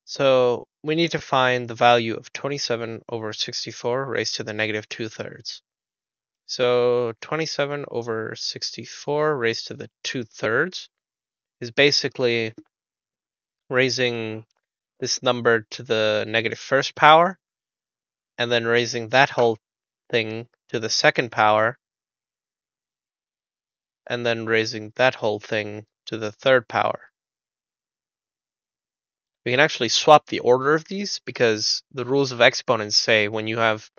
So we need to find the value of 27 over 64 raised to the negative 2/3. So 27 over 64 raised to the 2/3 is basically raising this number to the negative first power and then raising that whole thing to the second power and then raising that whole thing to the third power. We can actually swap the order of these because the rules of exponents say when you have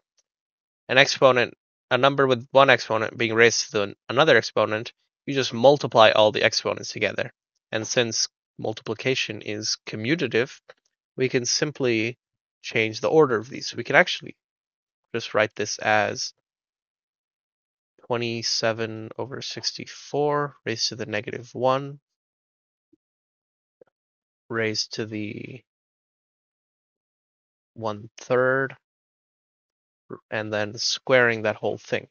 an exponent, a number with one exponent being raised to another exponent, you just multiply all the exponents together. And since multiplication is commutative, we can simply change the order of these. We can actually just write this as 27 over 64 raised to the negative 1 raised to the 1/3 and then squaring that whole thing.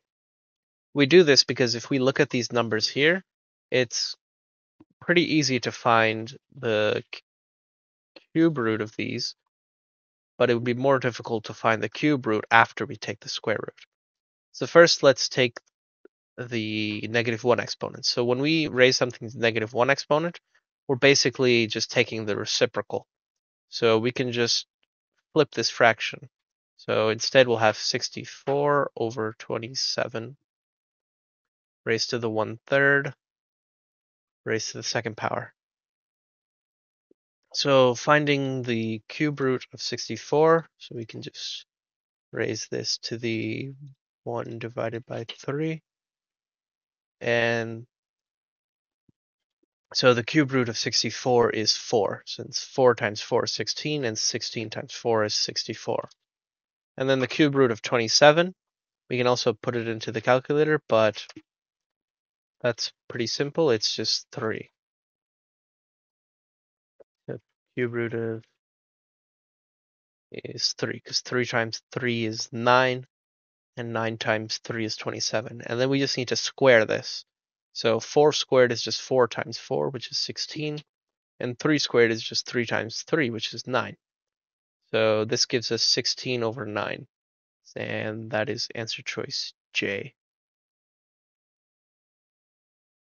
We do this because if we look at these numbers here, it's pretty easy to find the cube root of these, but it would be more difficult to find the cube root after we take the square root. So first, let's take the negative 1 exponent. So when we raise something to the negative 1 exponent, we're basically just taking the reciprocal. So we can just flip this fraction. So instead we'll have 64 over 27 raised to the 1/3 raised to the second power. So finding the cube root of 64, so we can just raise this to the 1 divided by 3. And so the cube root of 64 is 4, since 4 times 4 is 16, and 16 times 4 is 64. And then the cube root of 27, we can also put it into the calculator, but that's pretty simple. It's just 3. The cube root of is 3, because 3 times 3 is 9, and 9 times 3 is 27. And then we just need to square this. So 4 squared is just 4 times 4, which is 16. And 3 squared is just 3 times 3, which is 9. So this gives us 16 over 9. And that is answer choice J.